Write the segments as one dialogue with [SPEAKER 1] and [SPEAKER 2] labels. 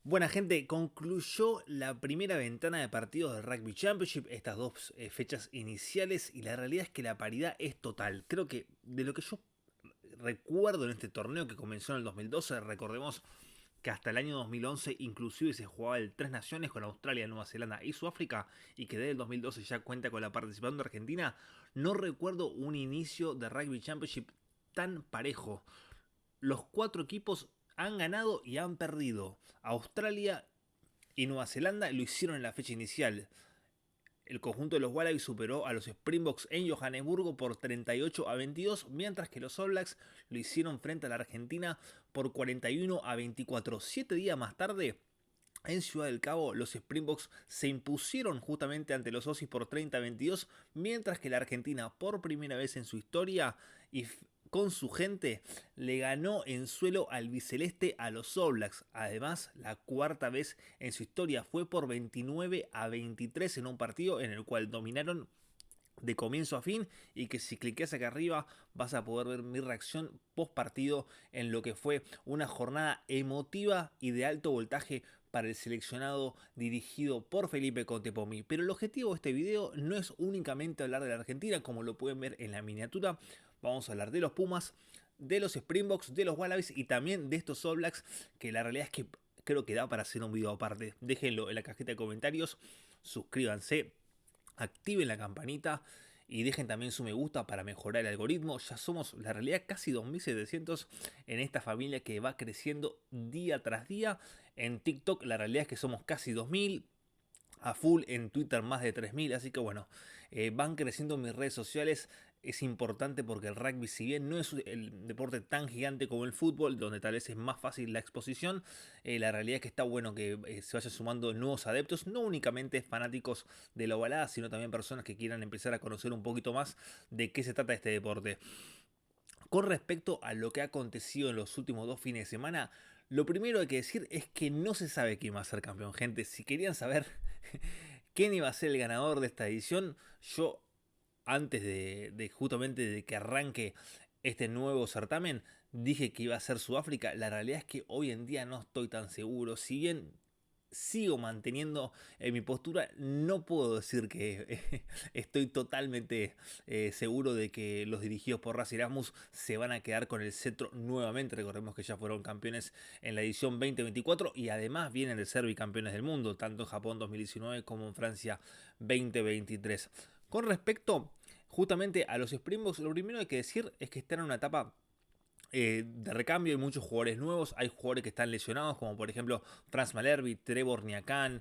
[SPEAKER 1] Buena gente, concluyó la primera ventana de partidos del Rugby Championship, estas dos fechas iniciales, y la realidad es que la paridad es total. Creo que de lo que yo recuerdo en este torneo que comenzó en el 2012, recordemos que hasta el año 2011 inclusive se jugaba el Tres Naciones con Australia, Nueva Zelanda y Sudáfrica, y que desde el 2012 ya cuenta con la participación de Argentina. No recuerdo un inicio de Rugby Championship tan parejo. Los cuatro equipos han ganado y han perdido. Australia y Nueva Zelanda lo hicieron en la fecha inicial. El conjunto de los Wallabies superó a los Springboks en Johannesburgo por 38-22, mientras que los All Blacks lo hicieron frente a la Argentina por 41-24. 7 días más tarde, en Ciudad del Cabo, los Springboks se impusieron justamente ante los Aussies por 30-22, mientras que la Argentina, por primera vez en su historia y con su gente, le ganó en suelo albiceleste a los All Blacks. Además, la cuarta vez en su historia fue por 29-23 en un partido en el cual dominaron de comienzo a fin, y que si cliqueas acá arriba vas a poder ver mi reacción post partido en lo que fue una jornada emotiva y de alto voltaje para el seleccionado dirigido por Felipe Contepomi. Pero el objetivo de este video no es únicamente hablar de la Argentina, como lo pueden ver en la miniatura. Vamos a hablar de los Pumas, de los Springboks, de los Wallabies y también de estos All Blacks, que la realidad es que creo que da para hacer un video aparte. Déjenlo en la cajita de comentarios, suscríbanse, activen la campanita y dejen también su me gusta para mejorar el algoritmo. Ya somos, la realidad, casi 2700 en esta familia que va creciendo día tras día. En TikTok la realidad es que somos casi 2000, a full en Twitter más de 3000, así que bueno, van creciendo mis redes sociales. Es importante porque el rugby, si bien no es el deporte tan gigante como el fútbol, donde tal vez es más fácil la exposición, la realidad es que está bueno que se vayan sumando nuevos adeptos, no únicamente fanáticos de la ovalada, sino también personas que quieran empezar a conocer un poquito más de qué se trata este deporte. Con respecto a lo que ha acontecido en los últimos dos fines de semana, lo primero que hay que decir es que no se sabe quién va a ser campeón, gente. Si querían saber quién iba a ser el ganador de esta edición, yo antes de justamente de que arranque este nuevo certamen, dije que iba a ser Sudáfrica. La realidad es que hoy en día no estoy tan seguro. Si bien sigo manteniendo mi postura, no puedo decir que estoy totalmente seguro de que los dirigidos por Raz Erasmus se van a quedar con el cetro nuevamente. Recordemos que ya fueron campeones en la edición 2024 y además vienen de ser bicampeones del mundo, tanto en Japón 2019 como en Francia 2023. Con respecto justamente a los Springboks, lo primero que hay que decir es que están en una etapa de recambio. Hay muchos jugadores nuevos, hay jugadores que están lesionados, como por ejemplo Franz Malerby, Trevor Niakan,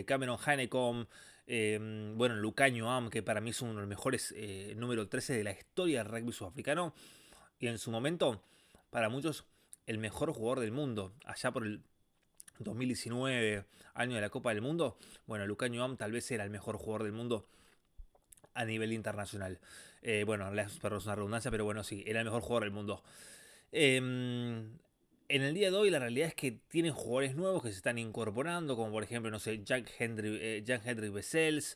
[SPEAKER 1] Cameron Hanekom, bueno, Lucaño Am, que para mí es uno de los mejores número 13 de la historia del rugby sudafricano, y en su momento, para muchos, el mejor jugador del mundo, allá por el 2019, año de la Copa del Mundo. Bueno, Lucaño Am tal vez era el mejor jugador del mundo a nivel internacional. Bueno, perdón, es una redundancia, pero bueno, sí, era el mejor jugador del mundo. En el día de hoy la realidad es que tienen jugadores nuevos que se están incorporando, como por ejemplo, no sé, Jan Hendrik Wessels,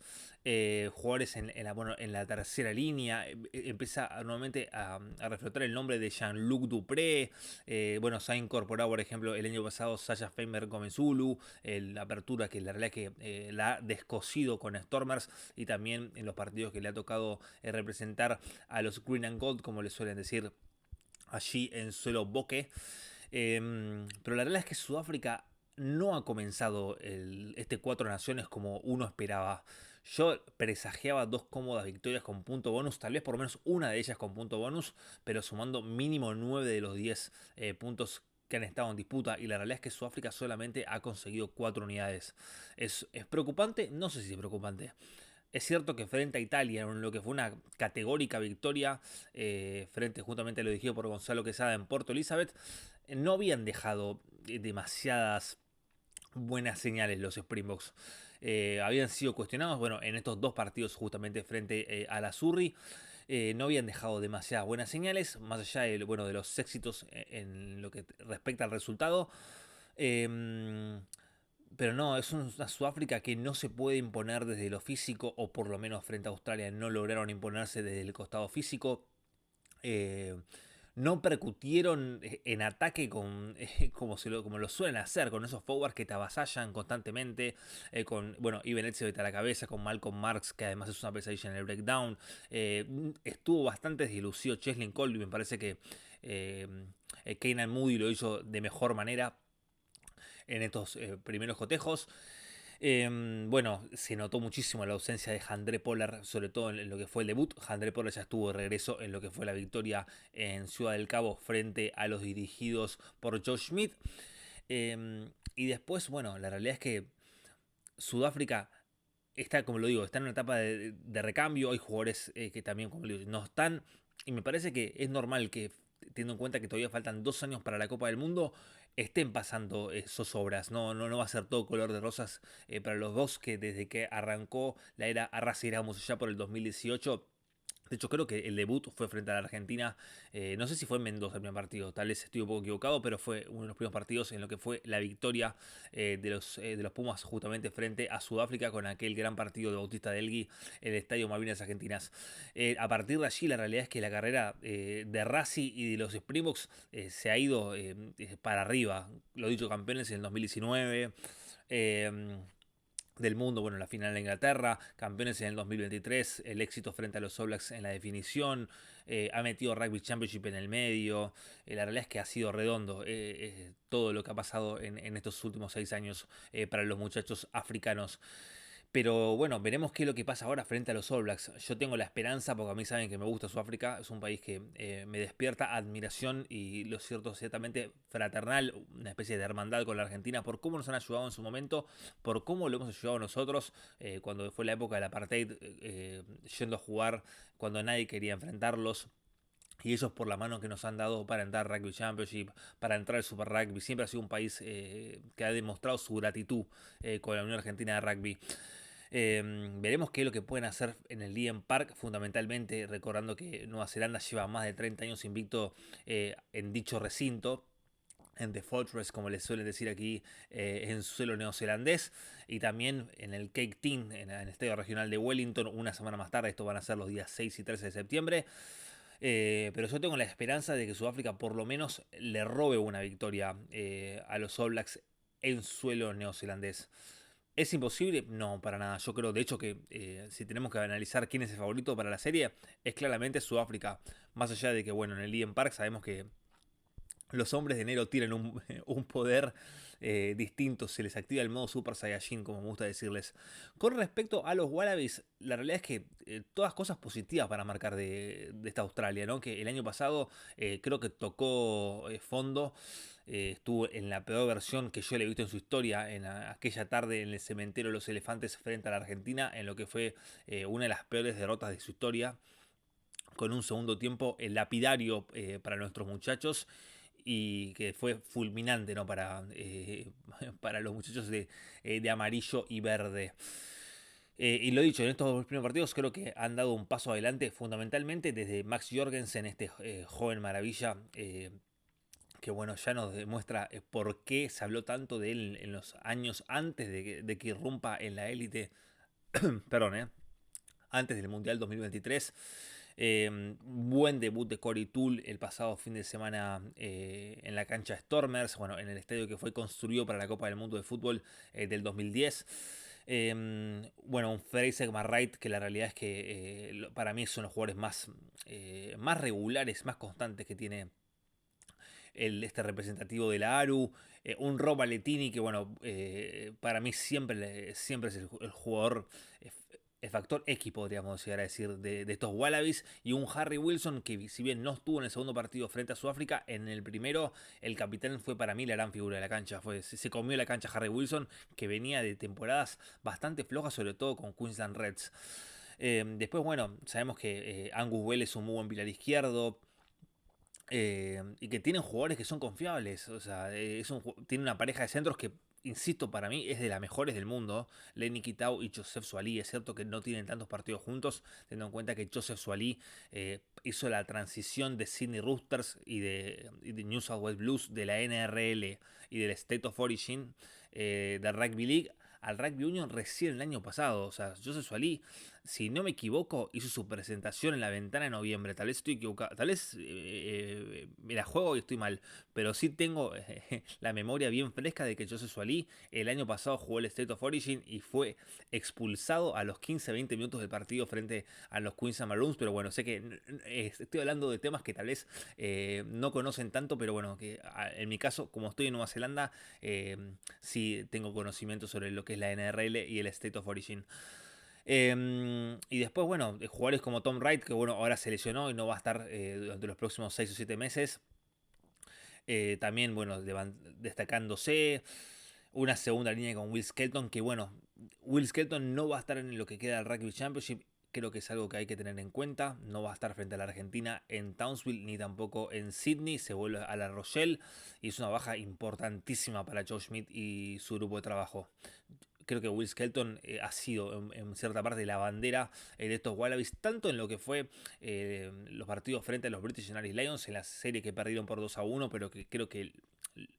[SPEAKER 1] jugadores bueno, en la tercera línea. Empieza nuevamente a reflotar el nombre de Jean-Luc Dupré. Bueno, se ha incorporado, por ejemplo, el año pasado Sasha Feinberg Gomezulu, la apertura que la realidad es que la ha descosido con Stormers, y también en los partidos que le ha tocado representar a los Green and Gold, como le suelen decir allí en suelo boque. Pero la realidad es que Sudáfrica no ha comenzado este Cuatro Naciones como uno esperaba. Yo presagiaba dos cómodas victorias con punto bonus, tal vez por lo menos una de ellas con punto bonus, pero sumando mínimo 9 de los 10 puntos que han estado en disputa, y la realidad es que Sudáfrica solamente ha conseguido 4 unidades. ¿Es preocupante? No sé si es preocupante. Es cierto que frente a Italia, en lo que fue una categórica victoria, frente justamente a lo dirigido por Gonzalo Quesada en Porto Elizabeth, no habían dejado demasiadas buenas señales los Springboks. Habían sido cuestionados, bueno, en estos dos partidos justamente frente a la Surri. No habían dejado demasiadas buenas señales, más allá de, bueno, de los éxitos en lo que respecta al resultado. Pero no, es una Sudáfrica que no se puede imponer desde lo físico, o por lo menos frente a Australia no lograron imponerse desde el costado físico. Eh, no percutieron en ataque como lo suelen hacer, con esos forwards que te avasallan constantemente, con, bueno, Iben Etzebeth a la cabeza, con Malcolm Marks, que además es una pesadilla en el breakdown. Estuvo bastante deslucido Cheslin Colby, me parece que eh, Keenan Moody lo hizo de mejor manera en estos primeros cotejos. Bueno, se notó muchísimo la ausencia de Handré Pollard, sobre todo en lo que fue el debut. Handré Pollard ya estuvo de regreso en lo que fue la victoria en Ciudad del Cabo frente a los dirigidos por Josh Smith. Y después, bueno, la realidad es que Sudáfrica está, como lo digo, está en una etapa de recambio. Hay jugadores que también, como lo digo, no están. Y me parece que es normal que, teniendo en cuenta que todavía faltan 2 años para la Copa del Mundo, estén pasando zozobras. No va a ser todo color de rosas para los dos, que desde que arrancó la era Arrasí Ramos ya por el 2018. De hecho, creo que el debut fue frente a la Argentina. No sé si fue en Mendoza el primer partido, tal vez estoy un poco equivocado, pero fue uno de los primeros partidos en lo que fue la victoria de los Pumas justamente frente a Sudáfrica con aquel gran partido de Bautista Delgui en el Estadio Malvinas Argentinas. A partir de allí, la realidad es que la carrera de Racing y de los Springboks se ha ido para arriba. Lo dicho, campeones en el 2019. Del mundo, bueno, la final de Inglaterra, campeones en el 2023, el éxito frente a los All Blacks en la definición, ha metido Rugby Championship en el medio, la realidad es que ha sido redondo todo lo que ha pasado en estos últimos 6 años para los muchachos africanos. Pero bueno, veremos qué es lo que pasa ahora frente a los All Blacks. Yo tengo la esperanza, porque a mí saben que me gusta Sudáfrica, es un país que me despierta admiración y lo cierto, ciertamente fraternal, una especie de hermandad con la Argentina, por cómo nos han ayudado en su momento, por cómo lo hemos ayudado nosotros cuando fue la época del apartheid, yendo a jugar cuando nadie quería enfrentarlos. Y ellos por la mano que nos han dado para entrar al Rugby Championship, para entrar al Super Rugby. Siempre ha sido un país que ha demostrado su gratitud con la Unión Argentina de Rugby. Veremos qué es lo que pueden hacer en el Eden Park, fundamentalmente recordando que Nueva Zelanda lleva más de 30 años invicto en dicho recinto, en The Fortress, como les suelen decir aquí, en suelo neozelandés, y también en el Cake Tin, en el Estadio Regional de Wellington, una semana más tarde. Esto van a ser los días 6 y 13 de septiembre. Pero yo tengo la esperanza de que Sudáfrica por lo menos le robe una victoria a los All Blacks en suelo neozelandés. ¿Es imposible? No, para nada. Yo creo, de hecho, que si tenemos que analizar quién es el favorito para la serie, es claramente Sudáfrica. Más allá de que, bueno, en el Eden Park sabemos que los hombres de enero tienen un poder distinto, se les activa el modo Super Saiyajin, como me gusta decirles. Con respecto a los Wallabies, la realidad es que todas cosas positivas para marcar de esta Australia, ¿no? Que el año pasado creo que tocó fondo. Estuvo en la peor versión que yo le he visto en su historia, en aquella tarde en el cementerio de los elefantes frente a la Argentina, en lo que fue una de las peores derrotas de su historia, con un segundo tiempo lapidario para nuestros muchachos y que fue fulminante, ¿no? Para los muchachos de amarillo y verde. Y lo dicho, en estos dos primeros partidos creo que han dado un paso adelante, fundamentalmente desde Max Jorgensen, este joven maravilla, que bueno, ya nos demuestra por qué se habló tanto de él en los años antes de que irrumpa en la élite, perdón, antes del Mundial 2023. Buen debut de Corey Toole el pasado fin de semana en la cancha Stormers, bueno, en el estadio que fue construido para la Copa del Mundo de Fútbol del 2010. Bueno, un Fraser McReight que la realidad es que para mí son los jugadores más regulares, más constantes que tiene este representativo de la ARU. Un Rob Valetini que, bueno, para mí siempre es el jugador, el factor X, podríamos llegar a decir, de estos Wallabies. Y un Harry Wilson que, si bien no estuvo en el segundo partido frente a Sudáfrica, en el primero el capitán fue para mí la gran figura de la cancha. Se comió la cancha Harry Wilson, que venía de temporadas bastante flojas, sobre todo con Queensland Reds. Después, bueno, sabemos que Angus Well es un muy buen pilar izquierdo. Y que tienen jugadores que son confiables. O sea, tiene una pareja de centros que, insisto, para mí es de las mejores del mundo. Lenny Kitau y Joseph Suali. Es cierto que no tienen tantos partidos juntos, teniendo en cuenta que Joseph Suali hizo la transición de Sydney Roosters y de New South Wales Blues, de la NRL y del State of Origin de Rugby League al Rugby Union recién el año pasado. O sea, Joseph Suali si no me equivoco, hizo su presentación en la ventana de noviembre. Tal vez estoy equivocado, tal vez me la juego y estoy mal, pero sí tengo la memoria bien fresca de que Joseph Suaalí el año pasado jugó el State of Origin y fue expulsado a los 15-20 minutos del partido frente a los Queens Maroons. Pero bueno, sé que estoy hablando de temas que tal vez no conocen tanto, pero bueno, que en mi caso, como estoy en Nueva Zelanda, sí tengo conocimiento sobre lo que es la NRL y el State of Origin. Y después, bueno, jugadores como Tom Wright, que bueno, ahora se lesionó y no va a estar durante los próximos 6 o 7 meses. También, bueno, destacándose una segunda línea con Will Skelton, que bueno, Will Skelton no va a estar en lo que queda del Rugby Championship. Creo que es algo que hay que tener en cuenta. No va a estar frente a la Argentina en Townsville ni tampoco en Sydney. Se vuelve a La Rochelle y es una baja importantísima para Joe Schmidt y su grupo de trabajo. Creo que Will Skelton ha sido en cierta parte la bandera de estos Wallabies, tanto en lo que fue los partidos frente a los British and Irish Lions en la serie que perdieron por 2-1, pero que creo que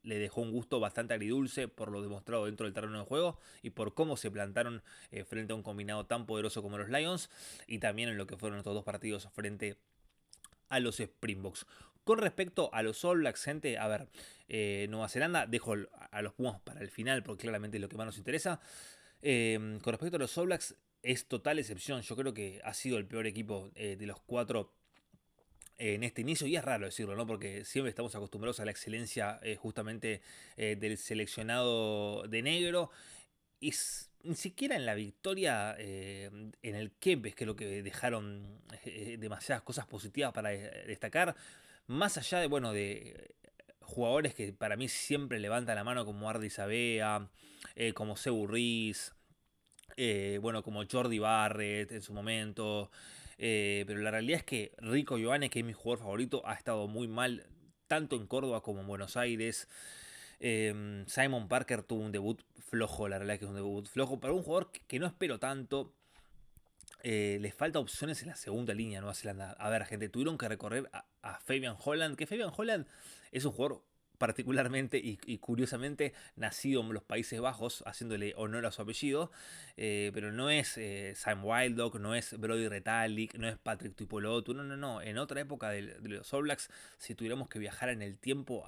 [SPEAKER 1] le dejó un gusto bastante agridulce por lo demostrado dentro del terreno de juego y por cómo se plantaron frente a un combinado tan poderoso como los Lions, y también en lo que fueron estos dos partidos frente a los Springboks. Con respecto a los All Blacks, gente, a ver, Nueva Zelanda, dejo a los Pumas para el final porque claramente es lo que más nos interesa. Con respecto a los All Blacks, es total excepción. Yo creo que ha sido el peor equipo de los 4 en este inicio, y es raro decirlo, ¿no? Porque siempre estamos acostumbrados a la excelencia justamente del seleccionado de negro. Y ni siquiera en la victoria en el Kempes, que es lo que dejaron demasiadas cosas positivas para destacar. Más allá de, bueno, de jugadores que para mí siempre levantan la mano, como Ardi Sabea, como Sebu Ruiz, bueno, como Jordi Barrett en su momento. Pero la realidad es que Rico Ioane, que es mi jugador favorito, ha estado muy mal, tanto en Córdoba como en Buenos Aires. Simon Parker tuvo un debut flojo, la realidad es que es un debut flojo. Para un jugador que no espero tanto, les falta opciones en la segunda línea Nueva Zelanda. A ver, gente, tuvieron que recorrer a Fabian Holland, que Fabian Holland es un jugador particularmente y curiosamente nacido en los Países Bajos, haciéndole honor a su apellido, pero no es Sam Wildlock, no es Brody Retallick, no es Patrick Tuipulotu, no. En otra época de los All Blacks, si tuviéramos que viajar en el tiempo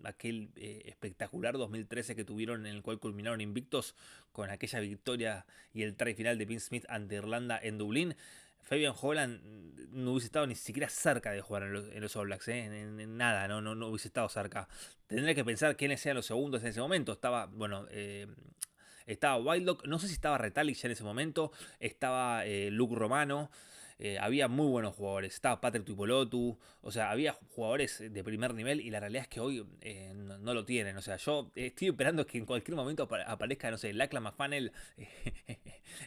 [SPEAKER 1] aquel espectacular 2013 que tuvieron, en el cual culminaron invictos con aquella victoria y el try final de Vince Smith ante Irlanda en Dublín, Fabian Holland no hubiese estado ni siquiera cerca de jugar en los All Blacks, en nada, no hubiese estado cerca. Tendría que pensar quiénes eran los segundos en ese momento. Estaba, bueno, estaba Wildlock, no sé si estaba Retallick ya en ese momento, estaba Luke Romano. Había muy buenos jugadores, estaba Patrick Tuipulotu, o sea, había jugadores de primer nivel y la realidad es que hoy no lo tienen. O sea, yo estoy esperando que en cualquier momento aparezca, no sé, Lachlan McFannel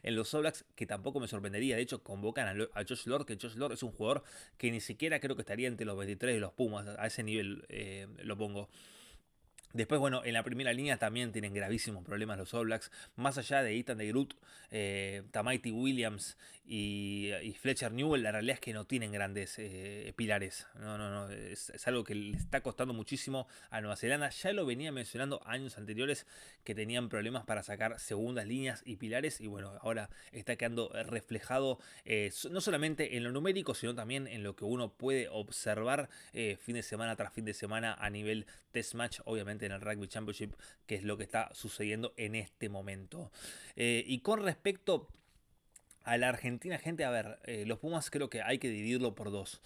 [SPEAKER 1] en los All Blacks, que tampoco me sorprendería. De hecho, convocan a Josh Lord, que Josh Lord es un jugador que ni siquiera creo que estaría entre los 23 de los Pumas, a ese nivel lo pongo. Después, bueno, en la primera línea también tienen gravísimos problemas los All Blacks. Más allá de Ethan de Groot, Tamaiti Williams y Fletcher Newell, la realidad es que no tienen grandes pilares. No. Es algo que le está costando muchísimo a Nueva Zelanda. Ya lo venía mencionando años anteriores, que tenían problemas para sacar segundas líneas y pilares. Y bueno, ahora está quedando reflejado no solamente en lo numérico, sino también en lo que uno puede observar fin de semana tras fin de semana a nivel test match, obviamente en el Rugby Championship, que es lo que está sucediendo en este momento. Y con respecto a la Argentina, gente, a ver, los Pumas creo que hay que dividirlo por dos.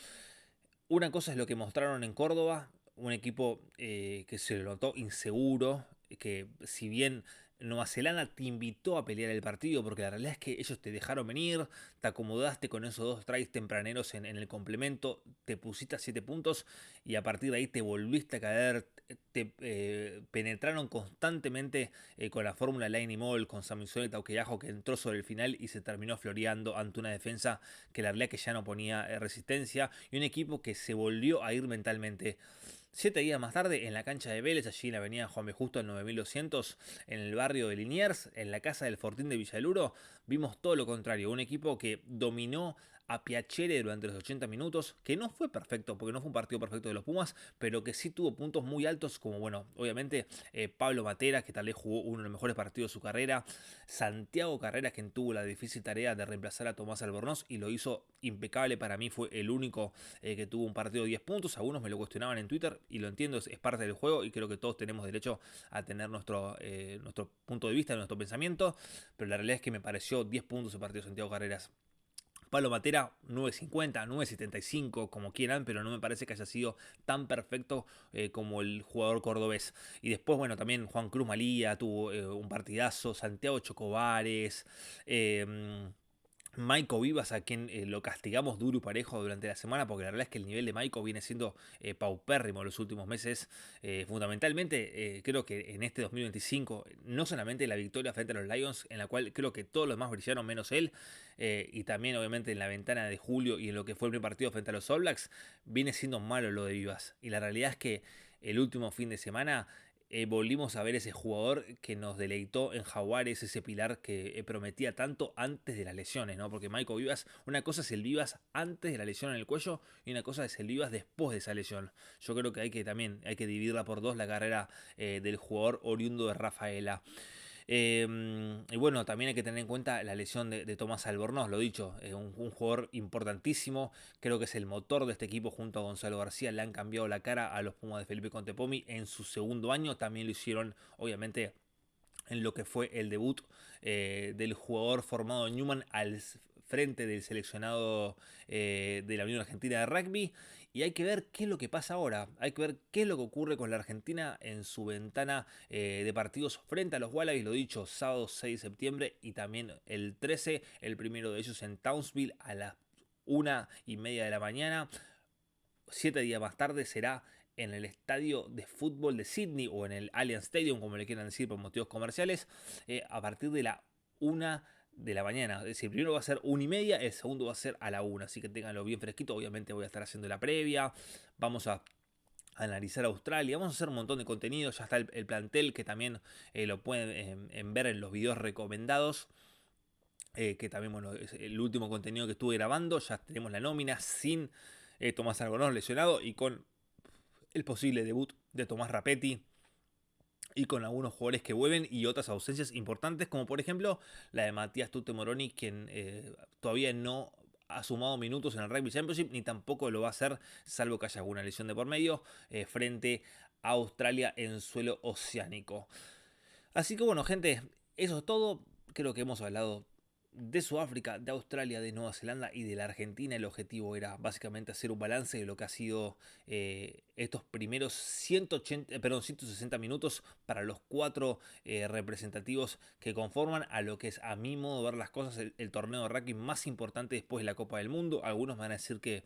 [SPEAKER 1] Una cosa es lo que mostraron en Córdoba, un equipo que se lo notó inseguro, que si bien Nueva Zelanda te invitó a pelear el partido, porque la realidad es que ellos te dejaron venir, te acomodaste con esos dos tries tempraneros en el complemento, te pusiste a 7 puntos y a partir de ahí te volviste a caer, te penetraron constantemente con la fórmula Line y Moll, con Samuel y Tauqueyajo, que entró sobre el final y se terminó floreando ante una defensa que la realidad es que ya no ponía resistencia, y un equipo que se volvió a ir mentalmente. 7 días más tarde, en la cancha de Vélez, allí en la avenida Juan B. Justo, en 9200, en el barrio de Liniers, en la casa del Fortín de Villaluro, vimos todo lo contrario. Un equipo que dominó a Piacere durante los 80 minutos, que no fue perfecto, porque no fue un partido perfecto de los Pumas, pero que sí tuvo puntos muy altos, como bueno, obviamente Pablo Matera, que tal vez jugó uno de los mejores partidos de su carrera, Santiago Carreras, quien tuvo la difícil tarea de reemplazar a Tomás Albornoz y lo hizo impecable. Para mí fue el único que tuvo un partido de 10 puntos. Algunos me lo cuestionaban en Twitter y lo entiendo, es parte del juego y creo que todos tenemos derecho a tener nuestro punto de vista, nuestro pensamiento, pero la realidad es que me pareció 10 puntos el partido de Santiago Carreras. Pablo Matera 9.50, 9.75, como quieran, pero no me parece que haya sido tan perfecto como el jugador cordobés. Y después, bueno, también Juan Cruz Malía tuvo un partidazo, Santiago Chocobares, Maiko Vivas, a quien lo castigamos duro y parejo durante la semana, porque la verdad es que el nivel de Maiko viene siendo paupérrimo en los últimos meses. Fundamentalmente, creo que en este 2025, no solamente la victoria frente a los Lions, en la cual creo que todos los demás brillaron menos él, y también obviamente en la ventana de julio y en lo que fue el primer partido frente a los All Blacks, viene siendo malo lo de Vivas. Y la realidad es que el último fin de semana volvimos a ver ese jugador que nos deleitó en Jaguares, ese pilar que prometía tanto antes de las lesiones, ¿no? Porque Michael Vivas, una cosa es el Vivas antes de la lesión en el cuello y una cosa es el Vivas después de esa lesión. Yo creo que hay que dividirla por dos la carrera del jugador oriundo de Rafaela. Y bueno, también hay que tener en cuenta la lesión de Tomás Albornoz, lo dicho, un jugador importantísimo, creo que es el motor de este equipo junto a Gonzalo García, le han cambiado la cara a los Pumas de Felipe Contepomi en su segundo año, también lo hicieron obviamente en lo que fue el debut del jugador formado en Newman al frente del seleccionado de la Unión Argentina de Rugby. Y hay que ver qué es lo que pasa ahora. Hay que ver qué es lo que ocurre con la Argentina en su ventana de partidos frente a los Wallabies. Lo dicho, sábado 6 de septiembre y también el 13, el primero de ellos en Townsville a las 1:30 de la mañana. 7 días más tarde será en el estadio de fútbol de Sydney o en el Allianz Stadium, como le quieran decir por motivos comerciales, a partir de la 1 de la mañana. Es decir, el primero va a ser 1:30, el segundo va a ser a la 1. Así que ténganlo bien fresquito. Obviamente voy a estar haciendo la previa. Vamos a analizar Australia, vamos a hacer un montón de contenido. Ya está el plantel que también lo pueden ver en los videos recomendados. Que también, bueno, es el último contenido que estuve grabando. Ya tenemos la nómina sin Tomás Albornoz lesionado y con el posible debut de Tomás Rapetti y con algunos jugadores que vuelven y otras ausencias importantes, como por ejemplo la de Matías Tute Moroni, quien todavía no ha sumado minutos en el Rugby Championship, ni tampoco lo va a hacer, salvo que haya alguna lesión de por medio, frente a Australia en suelo oceánico. Así que bueno, gente, eso es todo. Creo que hemos hablado de Sudáfrica, de Australia, de Nueva Zelanda y de la Argentina. El objetivo era básicamente hacer un balance de lo que ha sido estos primeros 160 minutos para los cuatro representativos que conforman a lo que es, a mi modo de ver las cosas, el torneo de rugby más importante después de la Copa del Mundo. Algunos van a decir que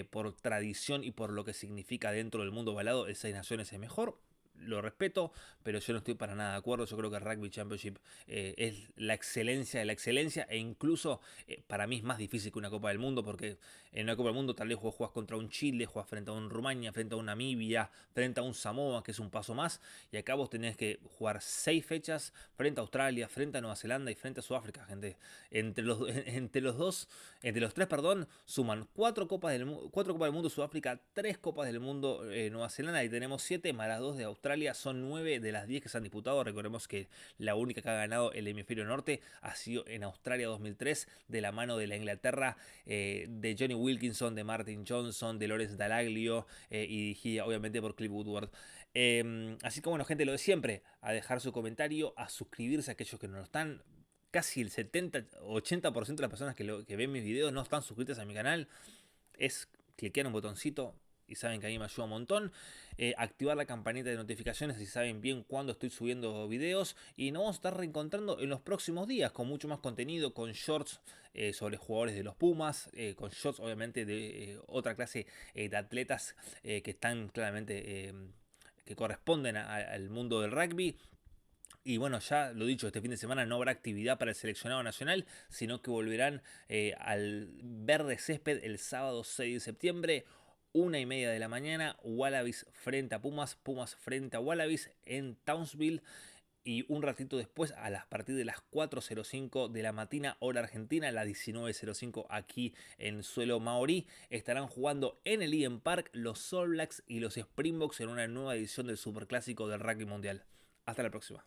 [SPEAKER 1] por tradición y por lo que significa dentro del mundo balado, el Seis Naciones es mejor. Lo respeto, pero yo no estoy para nada de acuerdo. Yo creo que el Rugby Championship es la excelencia de la excelencia e incluso para mí es más difícil que una Copa del Mundo, porque en una Copa del Mundo tal vez juegas contra un Chile, juegas frente a un Rumania, frente a un Namibia, frente a un Samoa, que es un paso más, y acá vos tenés que jugar 6 fechas frente a Australia, frente a Nueva Zelanda y frente a Sudáfrica, gente. Entre los tres, perdón, suman 4 Copas del Mundo Sudáfrica, 3 Copas del Mundo Nueva Zelanda, y tenemos 7 más las 2 de Australia. Son 9 de las 10 que se han disputado. Recordemos que la única que ha ganado el hemisferio norte ha sido en Australia 2003, de la mano de la Inglaterra, de Johnny Wilkinson, de Martin Johnson, de Lawrence Dallaglio, y dirigida obviamente por Cliff Woodward. Así que bueno, gente, lo de siempre, a dejar su comentario, a suscribirse a aquellos que no lo están. Casi el 70-80% de las personas que ven mis videos no están suscritas a mi canal. Es cliquear un botoncito y saben que a mí me ayuda un montón. Activar la campanita de notificaciones si saben bien cuándo estoy subiendo videos. Y nos vamos a estar reencontrando en los próximos días con mucho más contenido, con shorts sobre jugadores de los Pumas, con shorts obviamente de otra clase de atletas que están claramente, que corresponden al mundo del rugby. Y bueno, ya lo dicho, este fin de semana no habrá actividad para el seleccionado nacional, sino que volverán al verde césped el sábado 6 de septiembre, 1:30 de la mañana, Wallabies frente a Pumas, Pumas frente a Wallabies en Townsville. Y un ratito después, a partir de las 4:05 de la mañana, hora argentina, las 19:05 aquí en suelo maorí, estarán jugando en el Eden Park los All Blacks y los Springboks en una nueva edición del Superclásico del Rugby Mundial. Hasta la próxima.